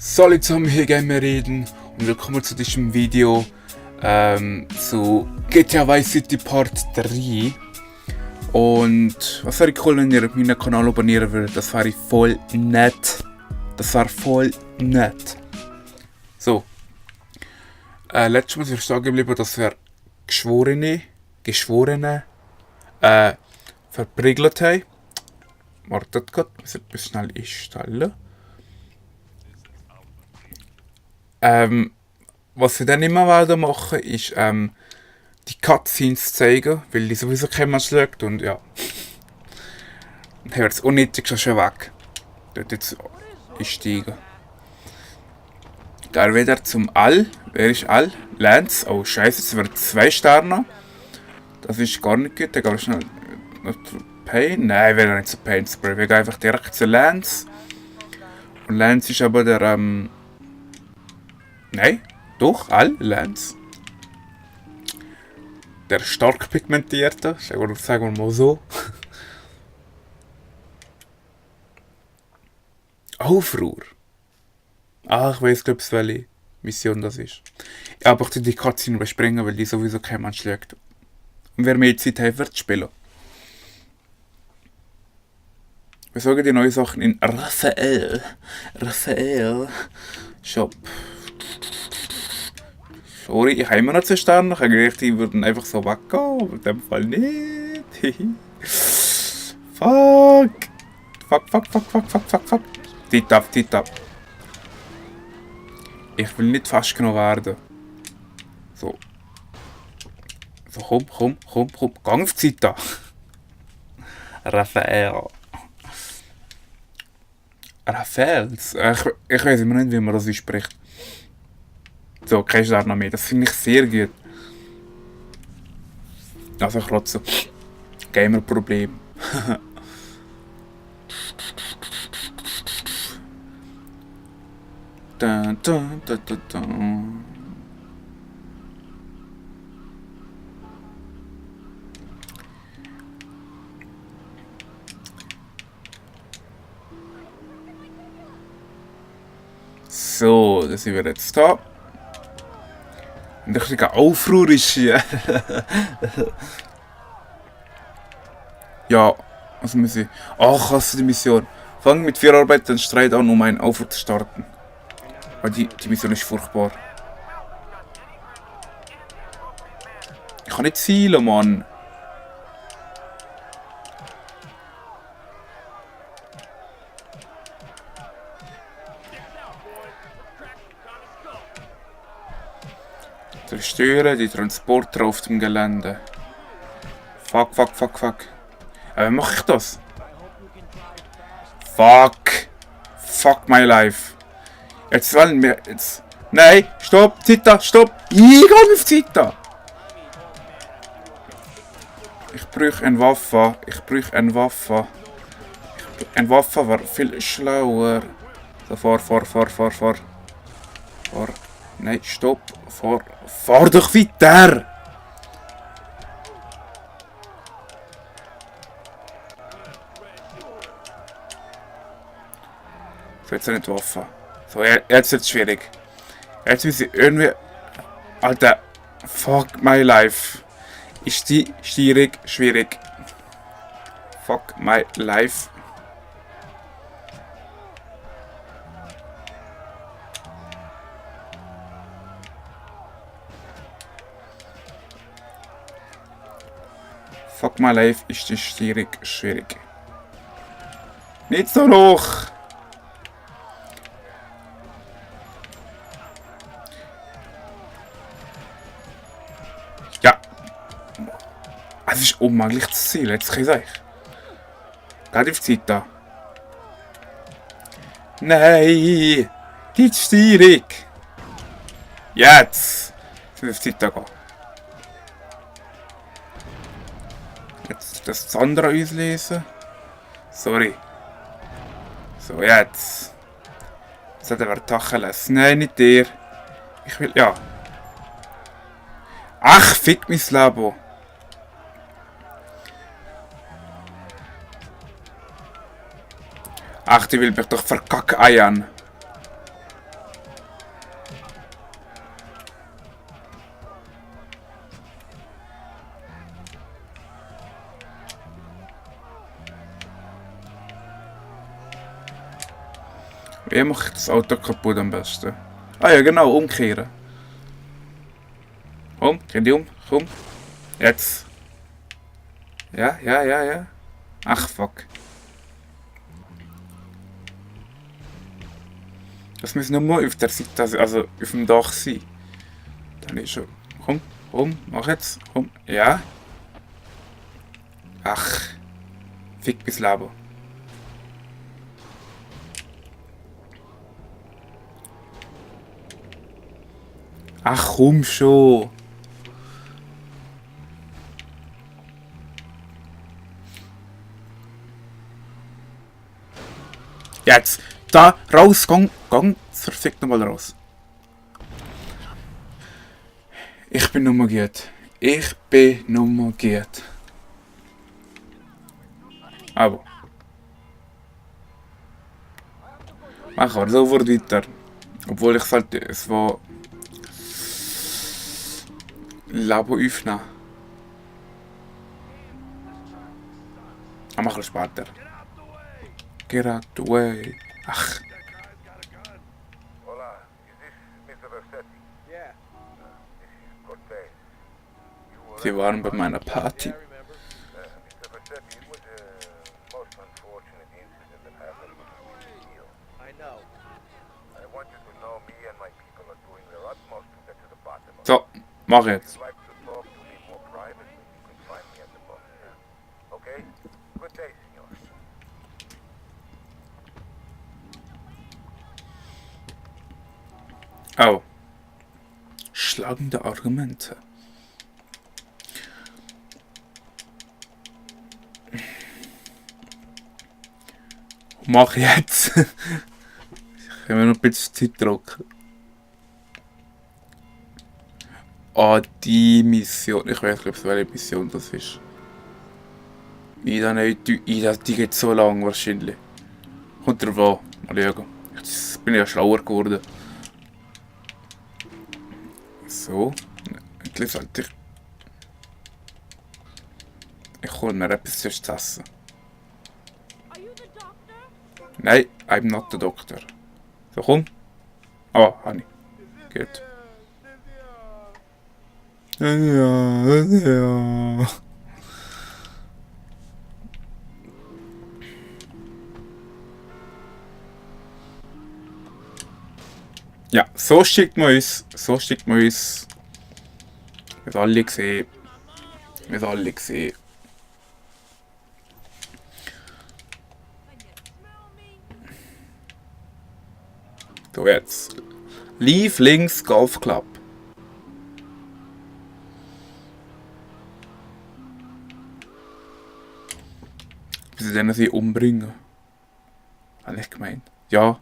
Salut zusammen, hier gehen wir reden und willkommen zu diesem Video zu GTA Vice City Part 3. Und was wäre cool, wenn ihr meinen Kanal abonnieren würdet, das wäre voll nett. Das wäre voll nett. So. Letztes Mal sind wir stehen geblieben, dass wir Geschworene verprügelt haben. Wartet gerade, wir müssen etwas schnell einstellen. Was wir dann immer werden machen, ist die Cutscenes zeigen, weil die sowieso kein Mensch schaut und ja. Dann haben wir das unnötig schon weg. Dort jetzt einsteigen. Gehen wieder zum All. Wer ist All? Lance. Oh scheiße, jetzt wird 2 Sterne. Das ist gar nicht gut. Dann gehen wir schnell zu Pain. Nein, wir gehen nicht zu Pain Spray. Wir gehen einfach direkt zu Lance. Und Lance ist aber der Nein, doch, Lance. Der stark pigmentierte, sagen wir mal so. Aufruhr. Ah, ich weiss, glaube ich, welche Mission das ist. Ja, aber ich tue die Cutscene überspringen, weil die sowieso kein Mensch schaut. Und wer mehr Zeit hat, wird spielen. Wir sagen die neuen Sachen in Raphael Shop. Sorry, ich habe immer noch 2 Sterne. Ich habe gedacht, die würden einfach so weggehen, aber in dem Fall nicht. Fuck. Tit ab. Ich will nicht festgenommen werden. So. So, komm. Gang auf die Zeit. Raphaels. Ich weiß immer nicht, wie man das ausspricht. So, kein Stern mehr. Das finde ich sehr gut. Also Klotze. Gamer-Problem. Dun. So, da sind wir jetzt da. Ein richtiger Aufruhr ist hier. Ja, was muss ich? Ach, hast du die Mission? Fang mit 4 Arbeiten und Streit an, um einen Aufruhr zu starten. Aber die Mission ist furchtbar. Ich kann nicht zielen, Mann. Zerstöre die Transporter auf dem Gelände. Fuck. Wie mache ich das? Fuck my life. Jetzt wollen wir jetzt. Nein, stopp, Zita, stopp. Ich gehe auf Zita. Ich brauche eine Waffe. Eine Waffe war viel schlauer. So, fahr. Nein, stopp. Fahr doch weiter! So, jetzt nicht Waffe. So, jetzt wird es schwierig. Jetzt muss ich irgendwie... Alter, fuck my life. Ist die Steuerung schwierig. Fuck my life. Fuck my life, ist die Steuerung schwierig. Nicht so hoch! Ja. Es ist unmöglich zu zielen, jetzt kann ich sagen. Geht auf die Zeit da. Nein! Die Steuerung! Jetzt! Jetzt muss ich auf die Zeit da gehen. Jetzt das andere auslesen. Sorry. So, jetzt. Jetzt hat er Tacheles. Nein, nicht der. Ich will, ja. Ach, fick mein Leben. Ach, die will mich doch verkackeiern. Wie mache ich das Auto kaputt am besten? Ah ja, genau, umkehren. Dreh dich um, komm. Jetzt. Ja, ja, ja, ja. Ach, fuck. Das müssen nur auf der Seite, also auf dem Dach sein. Dann ist schon. Komm, mach jetzt. Komm. Ja. Ach. Fick bis Leben. Ach komm schon. Jetzt. Da, raus, gang, verfickt nochmal raus. Ich bin Nummer gut. Ich bin Nummer gut. Aber. Machen wir sofort weiter. Obwohl ich sollte, es war... Labo öffnen. Machen wir später. Get out the way. Ach. Hola, is this Mr. Versetti? Yeah. This is Cortez. Sie waren bei meiner Party. Yeah, I remember. Mr. Versetti, it was a most unfortunate incident that happened between the deal. I know. I want you to know me and my people are doing their utmost to get to the bottom of it. So, mach If jetzt. you'd like to talk to me more privately, you can find me at the bus stand. Okay? Good day, senor. Oh. Schlagende Argumente. Mach jetzt. Ich kann mir noch ein bisschen Zeit drucken. Ah, die Mission. Ich weiß nicht, welche Mission das ist. Die geht so lang wahrscheinlich. Kommt drauf an. Mal schauen. Jetzt bin ich ja schlauer geworden. So. Endlich sollte ich... Ich hole mir etwas zu essen. Are you the doctor? Nein, I'm not the doctor. So, komm. Ah, Honey. Gut. Ja. Ja, so schickt man uns. So schickt man uns. Wir haben alle gesehen. Wir haben alle gesehen. Can you smell me? So, jetzt. Leave links Golf Club. Wie sie denn sie umbringen? Habe ich gemeint. Ja.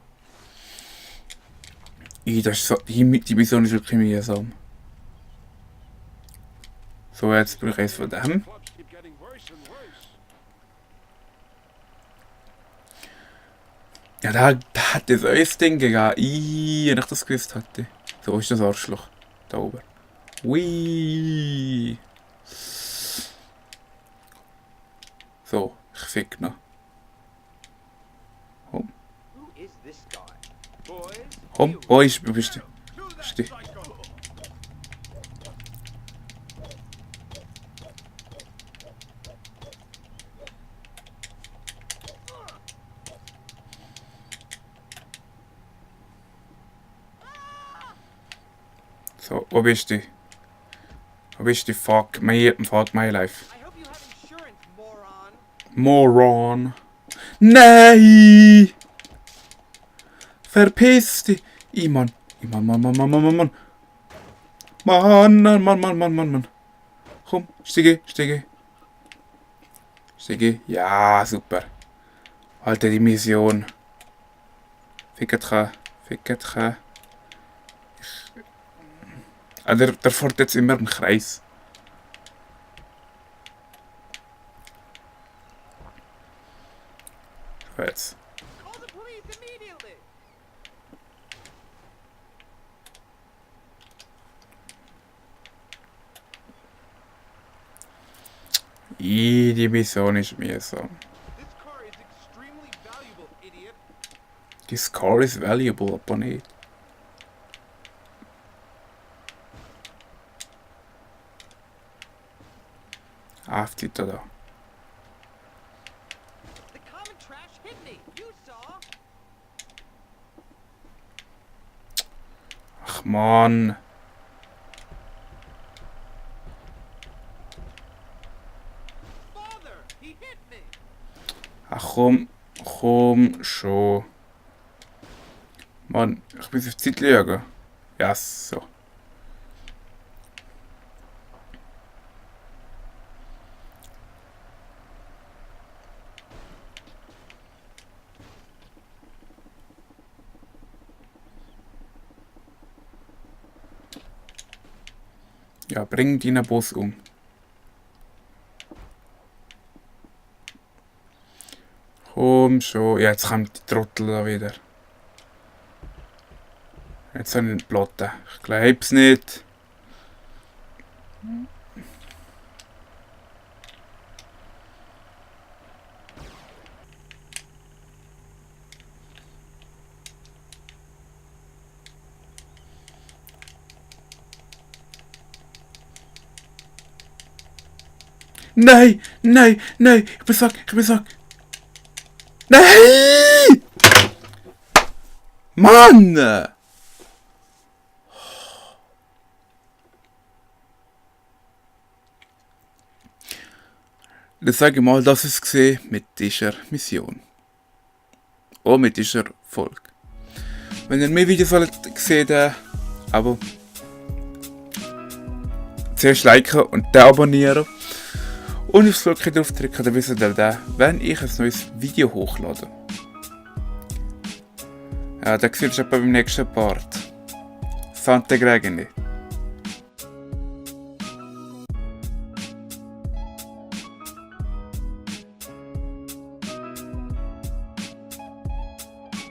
Das ist so, die Mission ist wirklich mühsam. So, jetzt brauche ich eins von dem. Clubs keep getting worse and worse. Ja, da hat das euer Ding gegeben. Wenn ich das gewusst hätte. So ist das Arschloch. Da oben. Ui. So, ich fick noch. Komm, Who is this guy? Boys? komm. Wo bist du? Bist du? So, wo bist du? Wo bist du? Fuck my life. I hope you have insurance, moron. Moron. Nein! Verpiss dich! Mann. Mann. Mann. Komm, steige. Ja, super. Alter, die Mission. Fickt. Der fährt jetzt immer im Kreis. So, jetzt. Call the police immediately. Die Mission ist mühsam. This car is extremely valuable, idiot. This car is valuable, aber nicht. Aftit da. The common trash hit me. You saw. Ach man. Father, he hit me. Ach komm schon. Mann, ich muss auf die Zeit schauen. Ja, so. Ja, bring deinen Boss um. Komm schon. Ja, jetzt kommt die Trottel da wieder. Jetzt habe ich ihn platten. Ich glaub's nicht. Nein, nein, nein, ich bin sack. Nein! Mann! Dann sage ich mal, das ist gesehen mit dieser Mission. Und mit dieser Folge. Wenn ihr mehr Videos gesehen habt, aber zuerst liken und dann abonnieren. Und aufs Glöckchen drauf drücken, dann wisst ihr dann, wenn ich ein neues Video hochlade. Ja, dann seht ihr schon beim nächsten Part. Sante Gregeni.